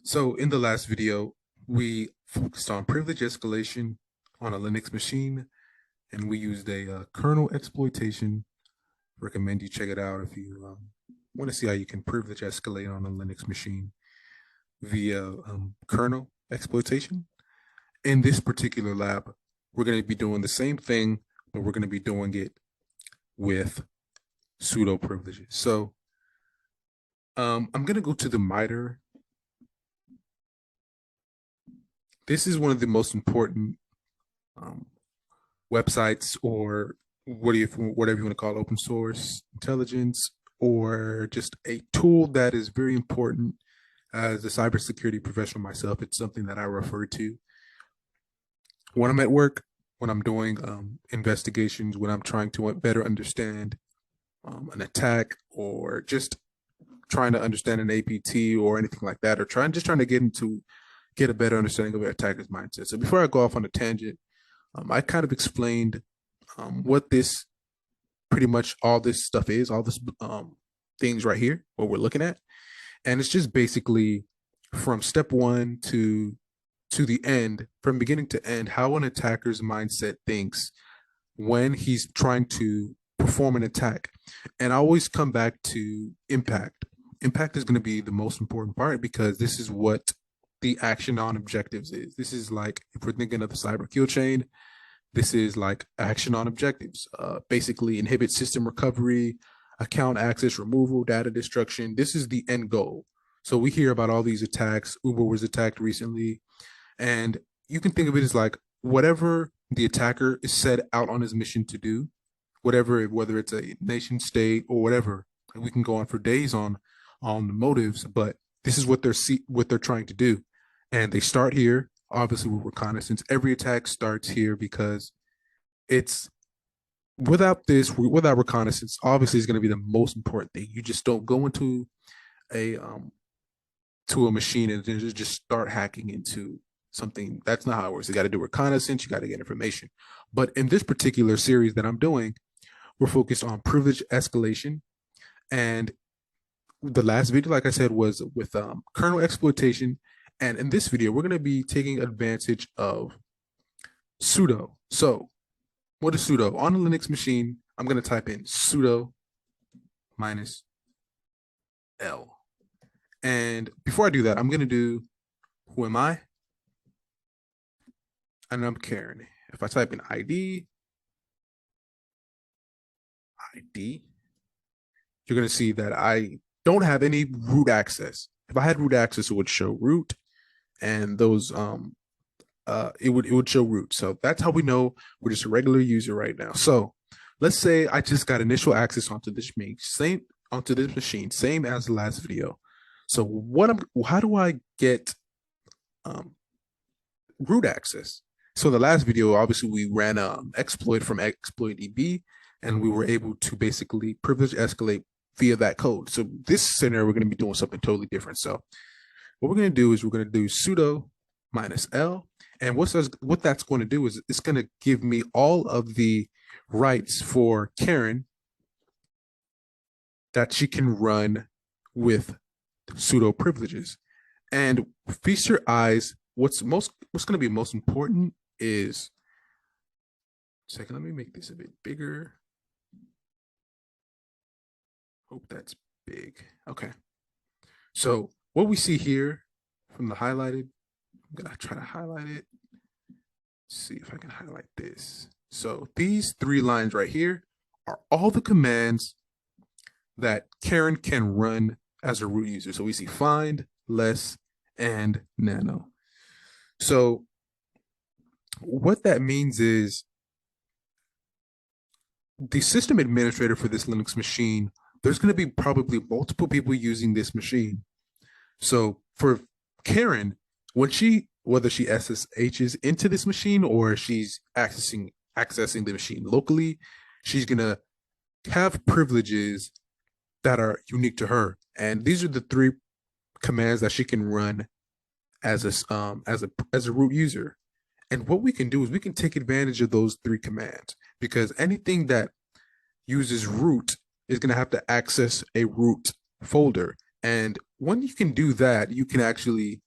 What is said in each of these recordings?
So in the last video, we focused on privilege escalation on a Linux machine, and we used a kernel exploitation. Recommend you check it out if you want to see how you can privilege escalate on a Linux machine via kernel exploitation. In this particular lab, we're going to be doing the same thing, but we're going to be doing it with pseudo privileges. So I'm going to go to the MITRE. This is one of the most important um, websites, or whatever you want to call open source intelligence, or just a tool that is very important. As a cybersecurity professional myself, it's something that I refer to when I'm at work, when I'm doing investigations, when I'm trying to better understand an attack, or just trying to understand an APT or anything like that, or trying to get a better understanding of an attacker's mindset. So before I go off on a tangent, I kind of explained what this pretty much all this stuff is, all this things right here, what we're looking at. And it's just basically from step one to the end, from beginning to end, how an attacker's mindset thinks when he's trying to perform an attack. And I always come back to impact. Impact is going to be the most important part, because this is what the action on objectives is. This is like, if we're thinking of the cyber kill chain, this is like action on objectives. Basically, inhibit system recovery, account access removal, data destruction. This is the end goal. So we hear about all these attacks. Uber was attacked recently, and you can think of it as like whatever the attacker is set out on his mission to do, whether it's a nation state or whatever. And we can go on for days on the motives, but this is what they're trying to do. And they start here, obviously, with reconnaissance. Every attack starts here because it's without reconnaissance, obviously, is going to be the most important thing. You just don't go into a to a machine and then just start hacking into something. That's not how it works. You got to do reconnaissance, you got to get information. But in this particular series that I'm doing, we're focused on privilege escalation. And the last video, like I said, was with kernel exploitation. And in this video, we're going to be taking advantage of sudo. So what is sudo? On a Linux machine, I'm going to type in sudo minus L. And before I do that, I'm going to do, who am I? And I'm Karen. If I type in ID, you're going to see that I don't have any root access. If I had root access, it would show root, and those it would show root. So that's how we know we're just a regular user right now. So let's say I just got initial access onto this machine, same as the last video. So how do I get root access? So the last video, obviously, we ran exploit from exploit.db, and we were able to basically privilege escalate via that code. So this scenario, we're going to be doing something totally different. So what we're going to do is we're going to do sudo minus L. And what that's going to do is it's going to give me all of the rights for Karen that she can run with sudo privileges. And feast your eyes. What's going to be most important is, second, let me make this a bit bigger. Hope that's big. Okay. So what we see here from the highlighted, I'm going to try to highlight it. See if I can highlight this. So these three lines right here are all the commands that Karen can run as a root user. So we see find, less, and nano. So what that means is the system administrator for this Linux machine, there's going to be probably multiple people using this machine. So for Karen, whether she SSHs into this machine or she's accessing the machine locally, she's going to have privileges that are unique to her. And these are the three commands that she can run as a root user. And what we can do is we can take advantage of those three commands, because anything that uses root is going to have to access a root folder. And when you can do that, you can actually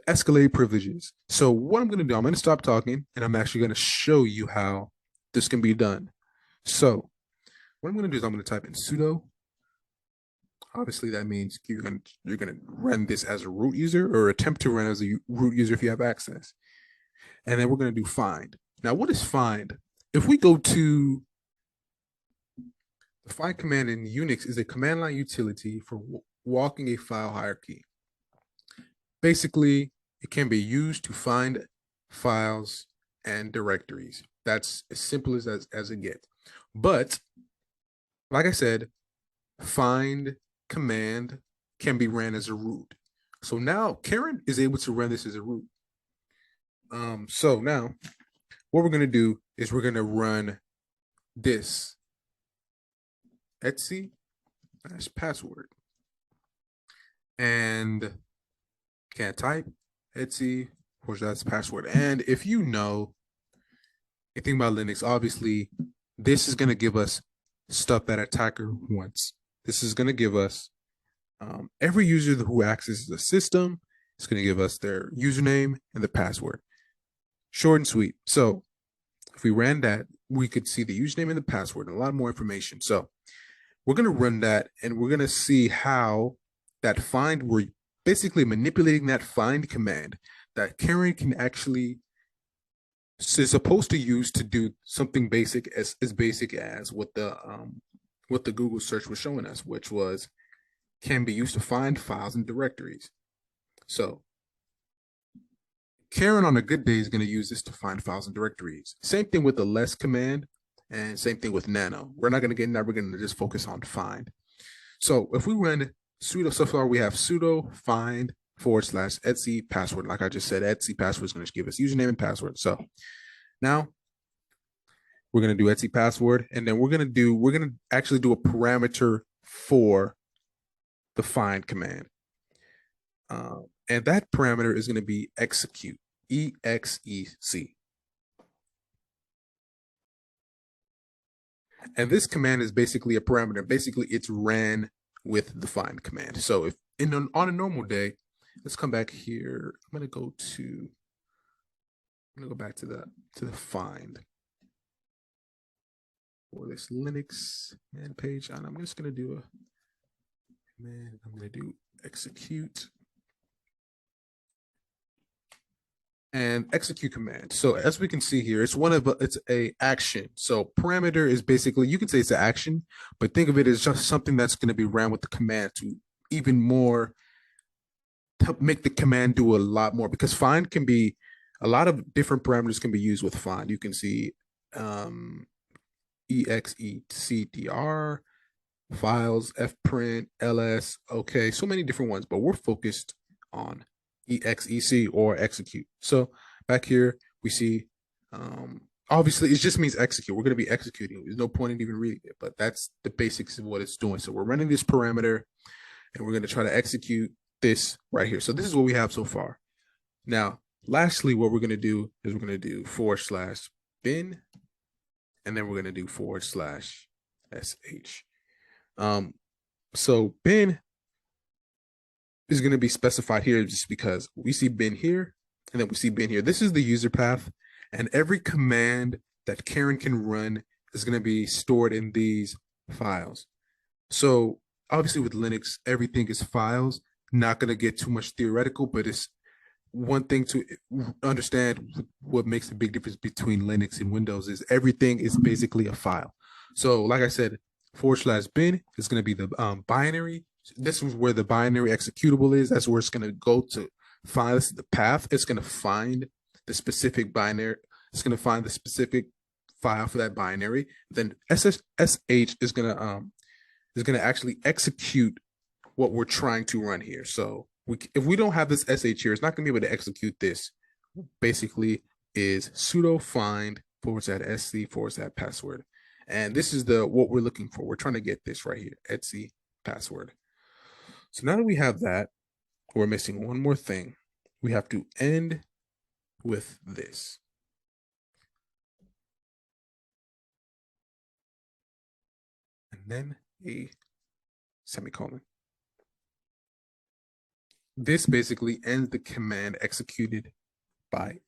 escalated privileges. So what I'm going to do, I'm going to stop talking and I'm actually going to show you how this can be done. So what I'm going to do is I'm going to type in sudo. Obviously, that means you're gonna run this as a root user or attempt to run as a root user if you have access. And then we're going to do find. Now, what is find? If we go to the find command in Unix is a command line utility for walking a file hierarchy. Basically, it can be used to find files and directories. That's as simple as it gets. But like I said, find command can be ran as a root. So now Karen is able to run this as a root. So now what we're going to do is we're going to run this Etsy password and can't type Etsy or that's password. And if you know anything about Linux, obviously this is going to give us stuff that attacker wants. This is going to give us every user who accesses the system. It's going to give us their username and the password. Short and sweet. So if we ran that, we could see the username and the password and a lot more information. So we're going to run that and we're going to see how that find, we're basically manipulating that find command that Karen can actually is supposed to use to do something basic as basic as what the Google search was showing us, which was can be used to find files and directories. So Karen on a good day is going to use this to find files and directories. Same thing with the less command and same thing with nano. We're not going to get in that. We're going to just focus on find. So if we run sudo, so far we have sudo find /Etsy password. Like I just said, Etsy password is going to give us username and password. So now we're going to do Etsy password, and then we're going to actually do a parameter for the find command. And that parameter is going to be execute, EXEC. And this command is basically a parameter. Basically, it's ran with the find command. So if on a normal day, let's come back here. I'm going to go back to the find for this Linux man page, and I'm just going to do I'm going to do execute and execute command. So as we can see here, it's a action. So parameter is basically, you could say it's an action, but think of it as just something that's going to be ran with the command to even more help make the command do a lot more, because find can be a lot of different parameters can be used with find. You can see execdr, files, fprint, ls, okay, so many different ones, but we're focused on exec or execute. So back here we see obviously it just means execute. We're going to be executing. There's no point in even reading it, but that's the basics of what it's doing. So we're running this parameter and we're going to try to execute this right here. So this is what we have so far. Now lastly, what we're going to do is we're going to do /bin, and then we're going to do /sh. So bin is going to be specified here just because we see bin here and then we see bin here. This is the user path, and every command that Karen can run is going to be stored in these files. So obviously with Linux, everything is files. Not going to get too much theoretical, but it's one thing to understand. What makes the big difference between Linux and Windows is everything is basically a file. So like I said, /bin is going to be the binary. This is where the binary executable is. That's where it's going to go to find the path. It's going to find the specific binary. It's going to find the specific file for that binary. Then sh is going to actually execute what we're trying to run here. So if we don't have this sh here, it's not going to be able to execute this. Basically, is sudo find /sc /password. And this is what we're looking for. We're trying to get this right here, Etsy password. So now that we have that, we're missing one more thing. We have to end with this. And then a semicolon. this basically ends the command executed by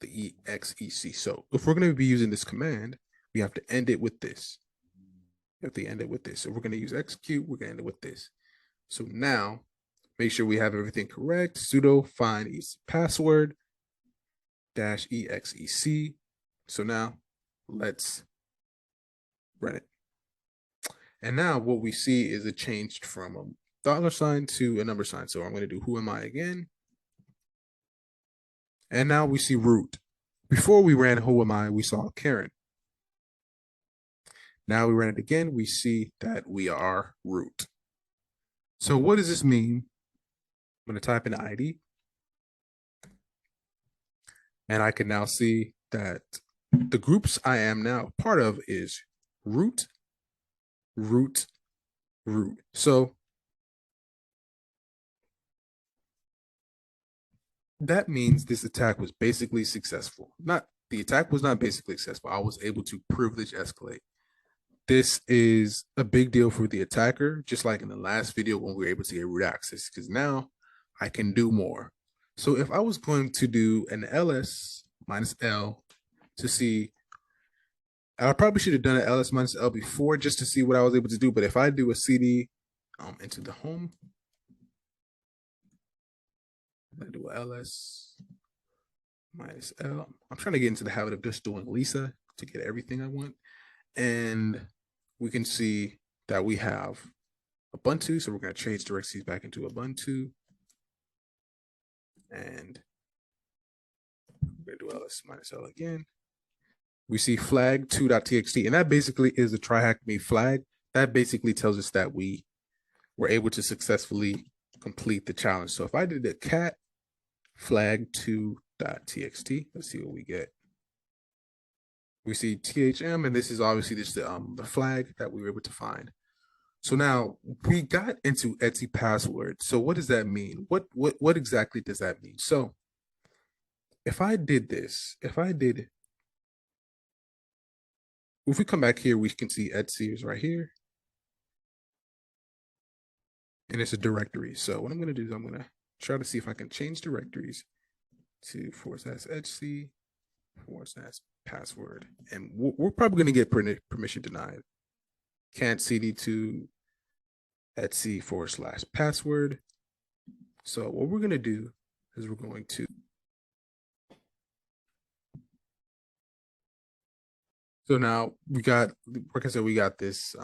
the exec. So if we're going to be using this command, we have to end it with this. We have to end it with this. So we're going to use execute, we're going to end it with this. So now make sure we have everything correct. Sudo find password -exec. So now let's run it. And now what we see is it changed from a $sign to a number sign. So I'm going to do who am I again. And now we see root. Before we ran who am I, we saw Karen. Now we ran it again, we see that we are root. So what does this mean? I'm going to type in ID. And I can now see that the groups I am now part of is root, root, root. So that means this attack was basically successful. The attack was not basically successful. I was able to privilege escalate. This is a big deal for the attacker, just like in the last video when we were able to get root access, because now I can do more. So if I was going to do an ls -l to see, I probably should have done an ls -l before just to see what I was able to do. But if I do a cd into the home, I do a ls -l. I'm trying to get into the habit of just doing Lisa to get everything I want. And we can see that we have Ubuntu. So we're going to change directories back into Ubuntu. And we're going to do ls -l again. We see flag 2.txt, and that basically is the tryhack.me flag. That basically tells us that we were able to successfully complete the challenge. So if I did a cat flag 2.txt, let's see what we get. We see THM, and this is obviously just the flag that we were able to find. So now we got into Etsy password. So what does that mean? What exactly does that mean? So if I did this, if we come back here, we can see Etsy is right here. And it's a directory. So what I'm going to do is I'm going to try to see if I can change directories to /Etsy /password. And we're probably going to get permission denied. Can't cd to Etsy /password. So what we're going to do is we're going to, so now we got, like I said, we got this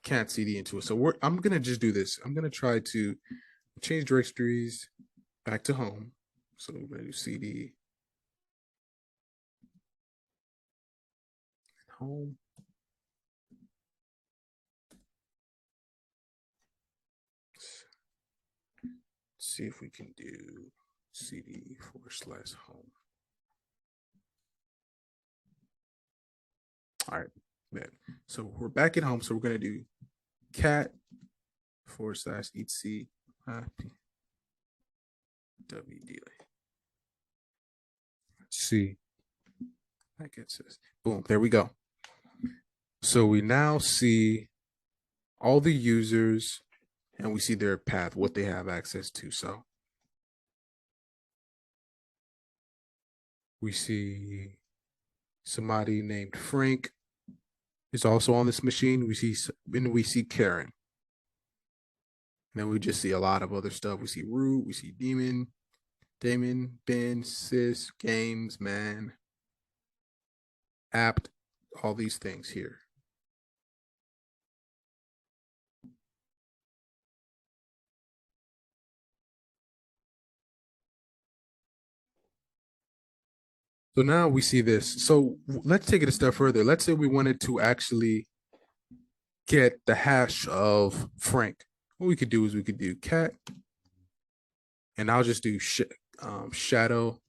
can't cd into it. So I'm going to just do this. I'm going to try to change directories back to home. So we're going to do cd home. See if we can do cd /home. All right, man. So we're back at home. So we're gonna do cat /etc wd. Let's see. I guess this. Boom. There we go. So we now see all the users, and we see their path, what they have access to. So we see somebody named Frank is also on this machine. We see Karen. And then we just see a lot of other stuff. We see Root, we see Damon, Ben, Sis, Games, Man, Apt, all these things here. So now we see this. So let's take it a step further. Let's say we wanted to actually get the hash of Frank. What we could do is we could do cat, and I'll just do shadow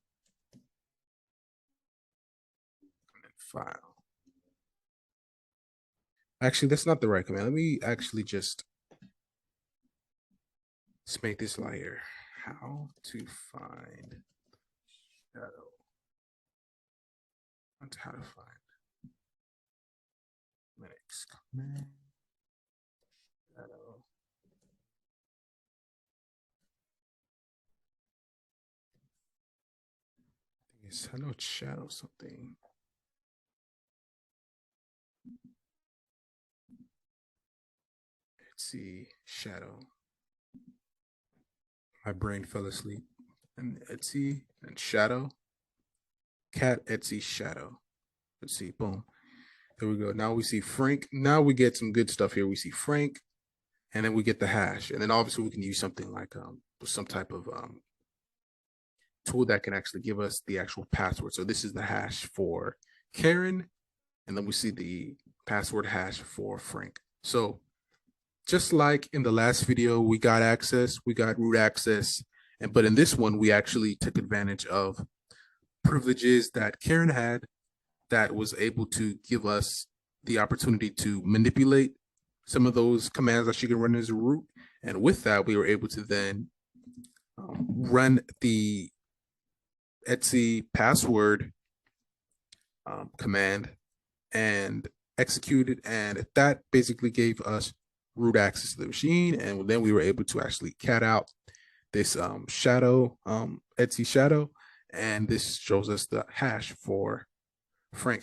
and file. Actually, that's not the right command. Let me actually just make this layer. How to find shadow. How to find Linux command shadow. I know it's shadow something. Let's see, shadow. My brain fell asleep. And Etsy and shadow. Cat Etsy shadow. Let's see, boom. There we go. Now we see Frank. Now we get some good stuff here. We see Frank, and then we get the hash. And then obviously we can use something like some type of tool that can actually give us the actual password. So this is the hash for Karen, and then we see the password hash for Frank. So just like in the last video, we got access, we got root access, but in this one, we actually took advantage of privileges that Karen had that was able to give us the opportunity to manipulate some of those commands that she can run as a root. And with that, we were able to then run the Etsy password command and execute it. And that basically gave us root access to the machine. And then we were able to actually cat out this shadow, Etsy shadow. And this shows us the hash for Frank. So